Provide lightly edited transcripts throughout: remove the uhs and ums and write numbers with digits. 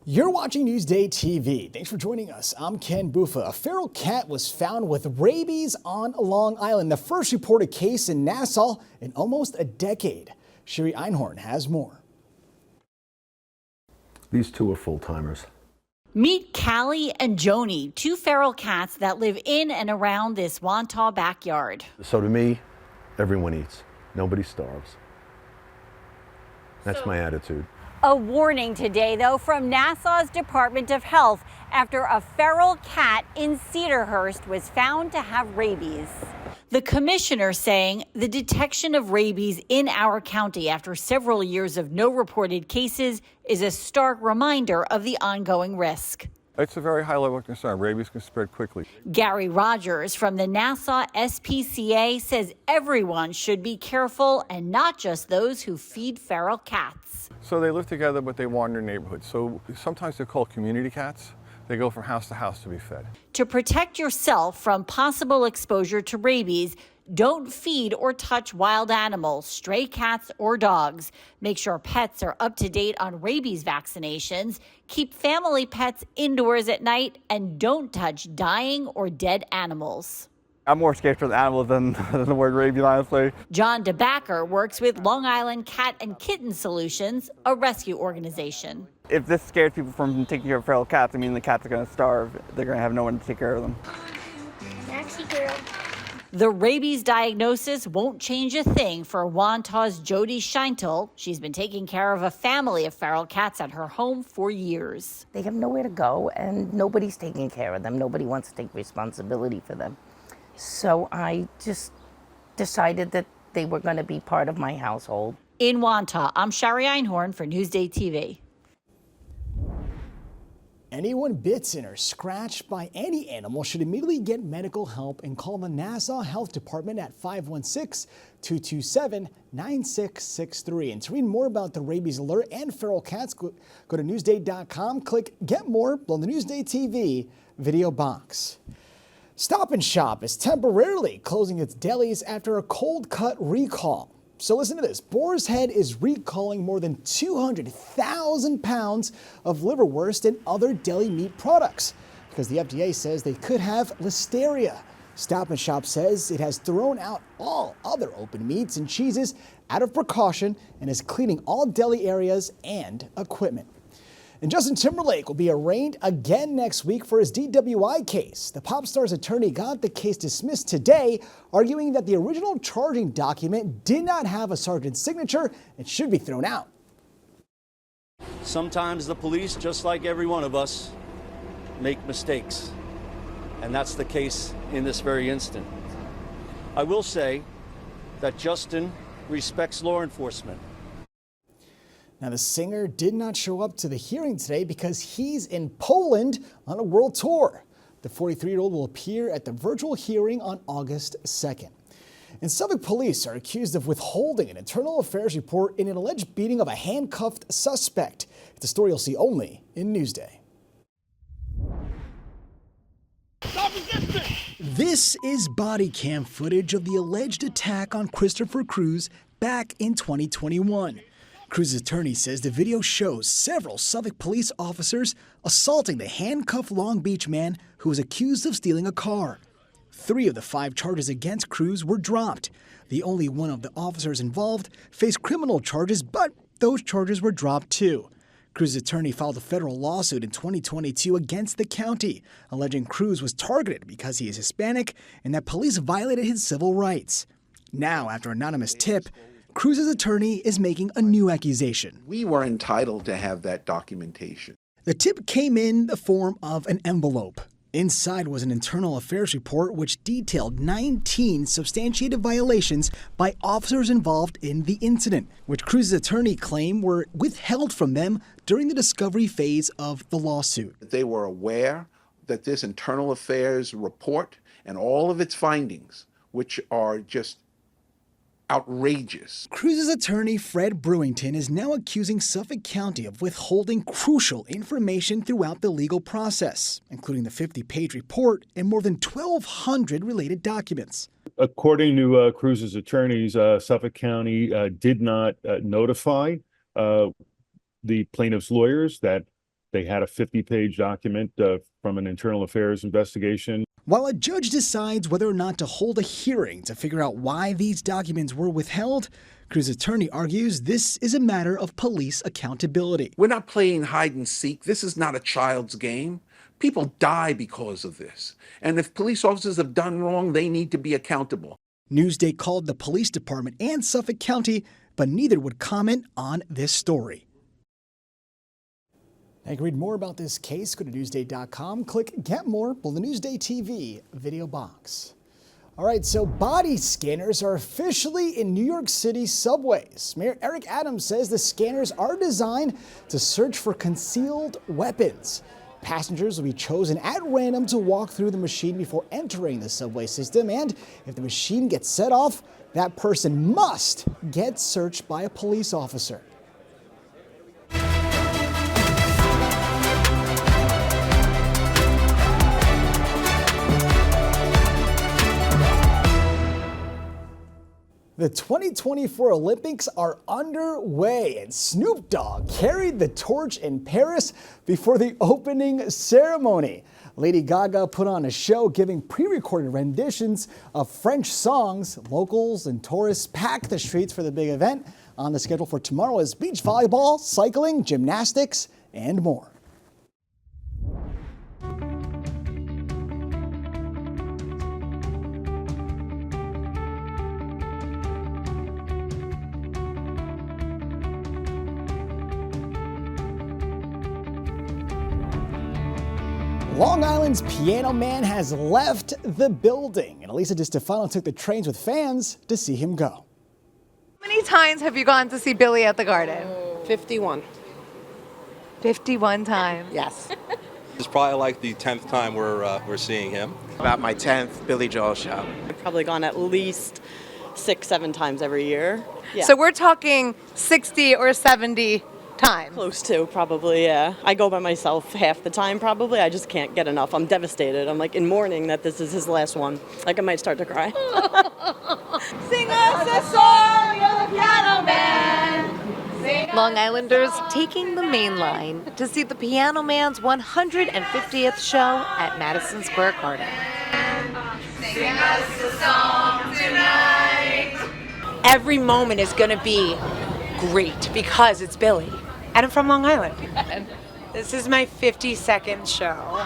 You're watching Newsday TV. Thanks for joining us. I'm Ken Bufa. A feral cat was found with rabies on Long Island, the first reported case in Nassau in almost a decade. Sherry Einhorn has more. These two are full-timers. Meet Callie and Joni, two feral cats that live in and around this Wantagh backyard. So to me, everyone eats. Nobody starves. That's my attitude. A warning today, though, from Nassau's Department of Health after a feral cat in Cedarhurst was found to have rabies. The commissioner saying the detection of rabies in our county after several years of no reported cases is a stark reminder of the ongoing risk. It's a very high level of concern. Rabies can spread quickly. Gary Rogers from the Nassau SPCA says everyone should be careful and not just those who feed feral cats. So they live together, but they wander neighborhoods. So sometimes they're called community cats. They go from house to house to be fed. To protect yourself from possible exposure to rabies, don't feed or touch wild animals, stray cats or dogs. Make sure pets are up to date on rabies vaccinations. Keep family pets indoors at night and don't touch dying or dead animals. I'm more scared for the animals than the word rabies, honestly. John DeBacker works with Long Island Cat and Kitten Solutions, a rescue organization. If this scares people from taking care of feral cats, I mean the cats are going to starve. They're going to have no one to take care of them. Maxie girl. The rabies diagnosis won't change a thing for Wantagh's Jody Scheintel. She's been taking care of a family of feral cats at her home for years. They have nowhere to go, and nobody's taking care of them. Nobody wants to take responsibility for them. So I just decided that they were going to be part of my household. In Wantagh, I'm Sherry Einhorn for Newsday TV. Anyone bitten or scratched by any animal should immediately get medical help and call the Nassau Health Department at 516-227-9663. And to read more about the rabies alert and feral cats, go to Newsday.com, click Get More on the Newsday TV video box. Stop and Shop is temporarily closing its delis after a cold cut recall. So listen to this. Boar's Head is recalling more than 200,000 pounds of liverwurst and other deli meat products because the FDA says they could have listeria. Stop and Shop says it has thrown out all other open meats and cheeses out of precaution and is cleaning all deli areas and equipment. And Justin Timberlake will be arraigned again next week for his DWI case. The pop star's attorney got the case dismissed today, arguing that the original charging document did not have a sergeant's signature and should be thrown out. Sometimes the police, just like every one of us, make mistakes. And that's the case in this very instant. I will say that Justin respects law enforcement. Now, the singer did not show up to the hearing today because he's in Poland on a world tour. The 43-year-old will appear at the virtual hearing on August 2nd. And Suffolk police are accused of withholding an internal affairs report in an alleged beating of a handcuffed suspect. It's a story you'll see only in Newsday. This is body cam footage of the alleged attack on Christopher Cruz back in 2021. Cruz's attorney says the video shows several Suffolk police officers assaulting the handcuffed Long Beach man who was accused of stealing a car. 3 of the 5 charges against Cruz were dropped. The only one of the officers involved faced criminal charges, but those charges were dropped too. Cruz's attorney filed a federal lawsuit in 2022 against the county, alleging Cruz was targeted because he is Hispanic and that police violated his civil rights. Now, after an anonymous tip, Cruz's attorney is making a new accusation. We were entitled to have that documentation. The tip came in the form of an envelope. Inside was an internal affairs report which detailed 19 substantiated violations by officers involved in the incident, which Cruz's attorney claimed were withheld from them during the discovery phase of the lawsuit. They were aware that this internal affairs report and all of its findings, which are just outrageous. Cruz's attorney, Fred Brewington, is now accusing Suffolk County of withholding crucial information throughout the legal process, including the 50-page report and more than 1,200 related documents. According to Cruz's attorneys, Suffolk County did not notify the plaintiff's lawyers that They had a 50-page document from an internal affairs investigation. While a judge decides whether or not to hold a hearing to figure out why these documents were withheld, Cruz's attorney argues this is a matter of police accountability. We're not playing hide and seek. This is not a child's game. People die because of this. And if police officers have done wrong, they need to be accountable. Newsday called the police department and Suffolk County, but neither would comment on this story. Now you can read more about this case. Go to Newsday.com, click Get More below the Newsday TV video box. All right, so body scanners are officially in New York City subways. Mayor Eric Adams says the scanners are designed to search for concealed weapons. Passengers will be chosen at random to walk through the machine before entering the subway system, and if the machine gets set off, that person must get searched by a police officer. The 2024 Olympics are underway, and Snoop Dogg carried the torch in Paris before the opening ceremony. Lady Gaga put on a show giving pre-recorded renditions of French songs. Locals and tourists packed the streets for the big event. On the schedule for tomorrow is beach volleyball, cycling, gymnastics, and more. Long Island's Piano Man has left the building, and Elisa DiStefano took the trains with fans to see him go. How many times have you gone to see Billy at the Garden? 51. 51 times. Yes. It's probably like the 10th time we're seeing him. About my 10th Billy Joel show. I've probably gone at least 6-7 times every year. Yeah. So we're talking 60 or 70 times. Close to, probably, yeah. I go by myself half the time, probably. I just can't get enough. I'm devastated. I'm like in mourning that this is his last one. Like I might start to cry. Sing us a song, you're the piano man. Long Islanders taking the main line to see the Piano Man's 150th show at Madison Square Garden. Sing us a song tonight. Every moment is going to be great because it's Billy. And I'm from Long Island. This is my 52nd show.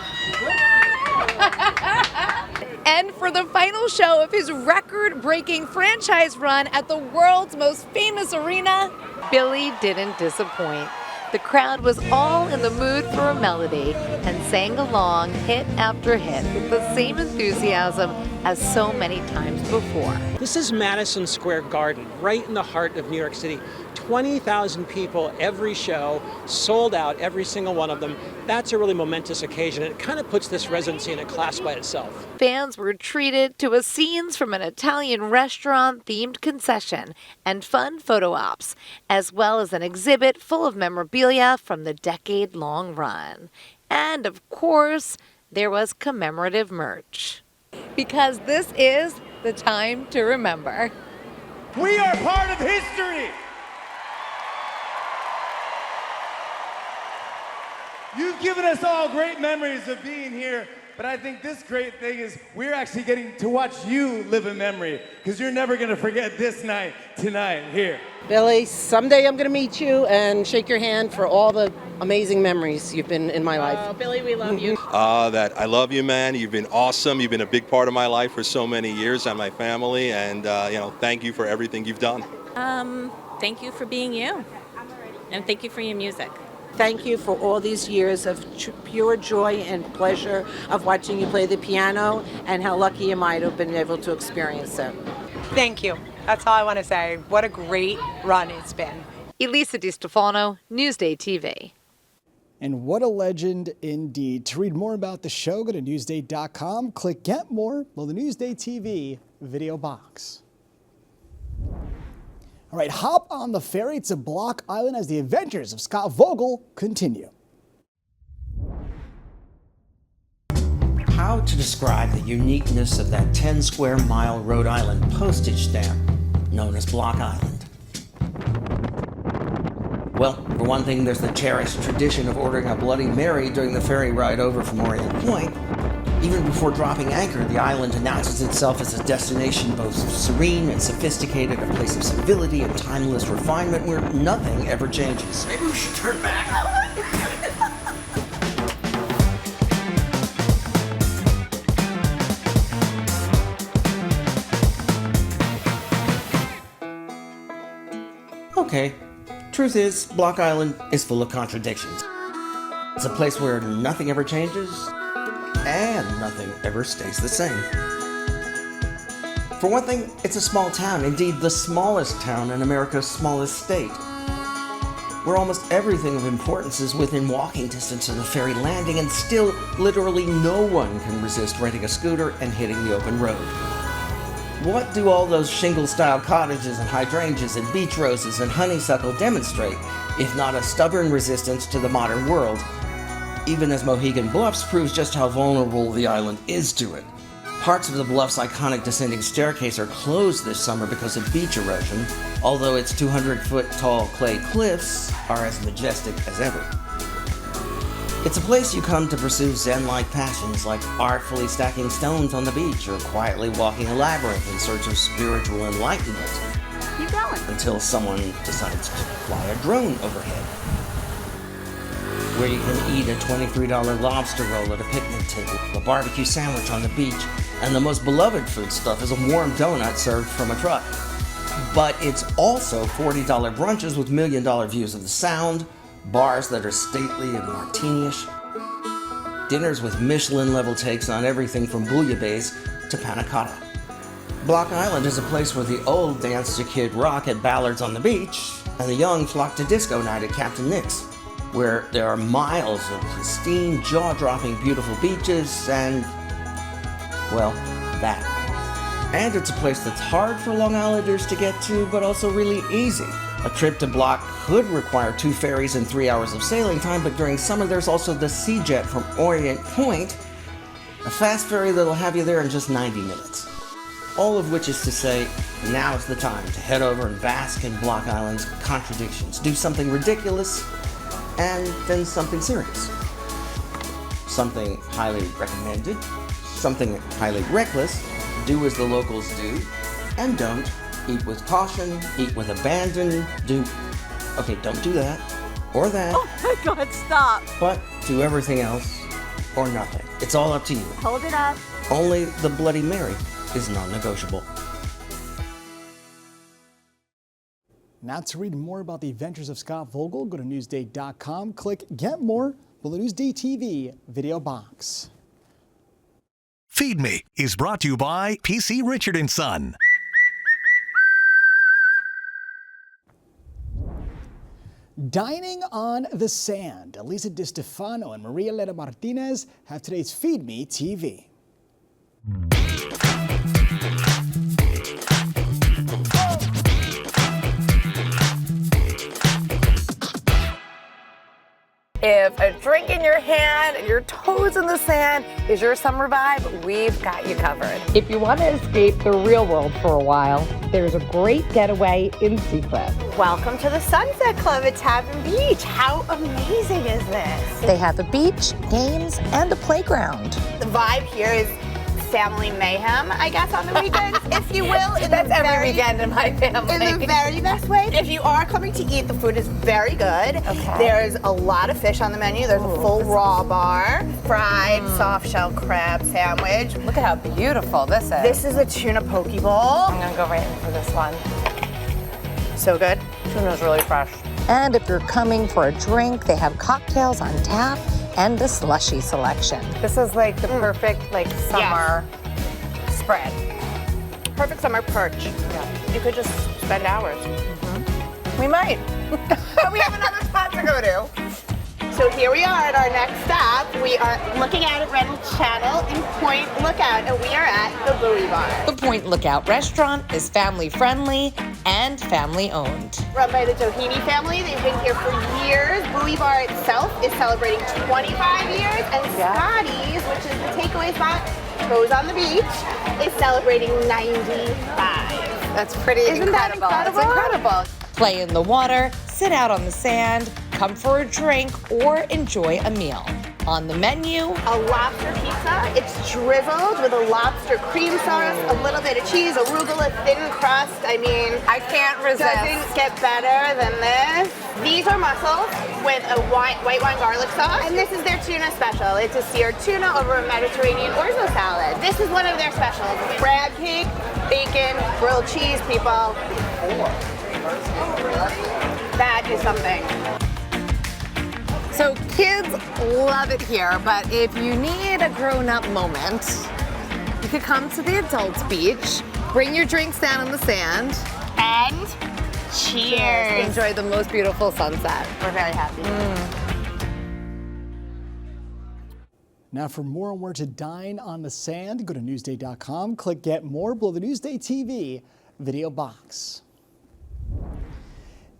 And for the final show of his record-breaking franchise run at the world's most famous arena, Billy didn't disappoint. The crowd was all in the mood for a melody and sang along hit after hit with the same enthusiasm as so many times before. This is Madison Square Garden, right in the heart of New York City. 20,000 people every show, sold out, every single one of them. That's a really momentous occasion. It kind of puts this residency in a class by itself. Fans were treated to a scenes from an Italian restaurant-themed concession and fun photo ops, as well as an exhibit full of memorabilia from the decade-long run. And, of course, there was commemorative merch. Because this is the time to remember. We are part of history! You've given us all great memories of being here, but I think this great thing is we're actually getting to watch you live in memory, because you're never going to forget this night, tonight, here. Billy, someday I'm going to meet you and shake your hand for all the amazing memories you've been in my life. Oh, Billy, we love you. That I love you, man. You've been awesome. You've been a big part of my life for so many years and my family, and thank you for everything you've done. Thank you for being you. And thank you for your music. Thank you for all these years of pure joy and pleasure of watching you play the piano, and how lucky am I to have been able to experience it. Thank you. That's all I want to say. What a great run it's been. Elisa DiStefano, Newsday TV. And what a legend indeed. To read more about the show, go to Newsday.com, click Get More below the Newsday TV video box. All right, hop on the ferry to Block Island as the adventures of Scott Vogel continue. How to describe the uniqueness of that 10 square mile Rhode Island postage stamp known as Block Island? Well, for one thing, there's the cherished tradition of ordering a Bloody Mary during the ferry ride over from Orient Point. Even before dropping anchor, the island announces itself as a destination both serene and sophisticated, a place of civility and timeless refinement where nothing ever changes. Maybe we should turn back. Okay, truth is, Block Island is full of contradictions. It's a place where nothing ever changes, and nothing ever stays the same. For one thing, it's a small town, indeed the smallest town in America's smallest state, where almost everything of importance is within walking distance of the ferry landing, and still literally no one can resist renting a scooter and hitting the open road. What do all those shingle-style cottages and hydrangeas and beach roses and honeysuckle demonstrate, if not a stubborn resistance to the modern world? Even as Mohegan Bluffs proves just how vulnerable the island is to it. Parts of the Bluffs' iconic descending staircase are closed this summer because of beach erosion, although its 200-foot-tall clay cliffs are as majestic as ever. It's a place you come to pursue zen-like passions like artfully stacking stones on the beach or quietly walking a labyrinth in search of spiritual enlightenment. Keep going. Until someone decides to fly a drone overhead, where you can eat a $23 lobster roll at a picnic table, a barbecue sandwich on the beach, and the most beloved food stuff is a warm donut served from a truck. But it's also $40 brunches with million-dollar views of the Sound, bars that are stately and martini-ish, dinners with Michelin-level takes on everything from bouillabaisse to panna cotta. Block Island is a place where the old dance to Kid Rock at Ballard's on the beach, and the young flock to disco night at Captain Nick's, where there are miles of pristine, jaw-dropping, beautiful beaches and, well, that. And it's a place that's hard for Long Islanders to get to, but also really easy. A trip to Block could require 2 ferries and 3 hours of sailing time, but during summer there's also the Sea Jet from Orient Point, a fast ferry that'll have you there in just 90 minutes. All of which is to say, now's the time to head over and bask in Block Island's contradictions. Do something ridiculous, and then something serious. Something highly recommended, something highly reckless, do as the locals do, and don't. Eat with caution, eat with abandon, okay, don't do that, or that. Oh my God, stop. But do everything else, or nothing. It's all up to you. Hold it up. Only the Bloody Mary is non-negotiable. Now to read more about the adventures of Scott Vogel, go to Newsday.com, click Get More below the NewsdayTV video box. Feed Me is brought to you by PC Richard & Son. Dining on the Sand. Elisa DiStefano and Maria Leda Martinez have today's Feed Me TV. If a drink in your hand and your toes in the sand is your summer vibe, we've got you covered. If you want to escape the real world for a while, there's a great getaway in Seacliff. Welcome to the Sunset Club at Tavern Beach. How amazing is this? They have a beach, games, and a playground. The vibe here is family mayhem, I guess, on the weekends, if you will. That's every weekend in my family. In the very best way. If you are coming to eat, the food is very good. Okay. There's a lot of fish on the menu. There's a full raw bar, fried soft shell crab sandwich. Look at how beautiful this is. This is a tuna poke bowl. I'm gonna go right in for this one. So good. Tuna's really fresh. And if you're coming for a drink, they have cocktails on tap and a slushy selection. This is like the perfect summer spread. Perfect summer perch. Yeah. You could just spend hours. We might. But we have another spot to go to. So here we are at our next stop. We are looking out at Reynolds Channel in Point Lookout, and we are at the Bowie Bar. The Point Lookout restaurant is family friendly and family owned. Run by the Doheny family. They've been here for years. Bowie Bar itself is celebrating 25 years, and Scotty's, which is the takeaway spot, goes on the beach, is celebrating 95. That's pretty Isn't that incredible. incredible? It's incredible. play in the water, sit out on the sand, come for a drink, or enjoy a meal. On the menu, a lobster pizza. It's drizzled with a lobster cream sauce, a little bit of cheese, arugula, thin crust. I mean, I can't resist. Doesn't get better than this. These are mussels with a white wine garlic sauce, and this is their tuna special. It's a seared tuna over a Mediterranean orzo salad. This is one of their specials. Crab cake, bacon, grilled cheese, people. That is something. So kids love it here, but if you need a grown-up moment, you could come to the adults beach, bring your drinks down on the sand, and cheers. Enjoy the most beautiful sunset. We're very happy. Now for more on where to dine on the sand, go to Newsday.com, click Get More below the Newsday TV video box.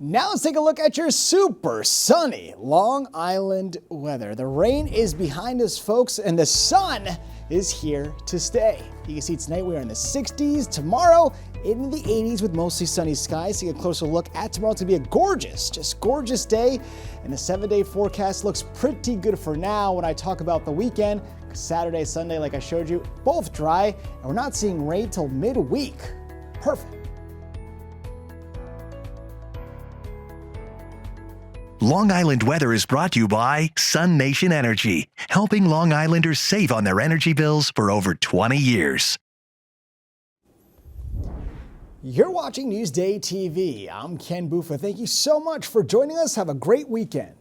Now let's take a look at your super sunny Long Island weather. The rain is behind us, folks, and the sun is here to stay. You can see tonight we are in the 60s. Tomorrow in the 80s with mostly sunny skies. Take a closer look at tomorrow. It's going to be a gorgeous, just gorgeous day. And the 7-day forecast looks pretty good for now. When I talk about the weekend, Saturday, Sunday, like I showed you, both dry. And we're not seeing rain till midweek. Perfect. Long Island weather is brought to you by Sun Nation Energy, helping Long Islanders save on their energy bills for over 20 years. You're watching Newsday TV. I'm Ken Buffa. Thank you so much for joining us. Have a great weekend.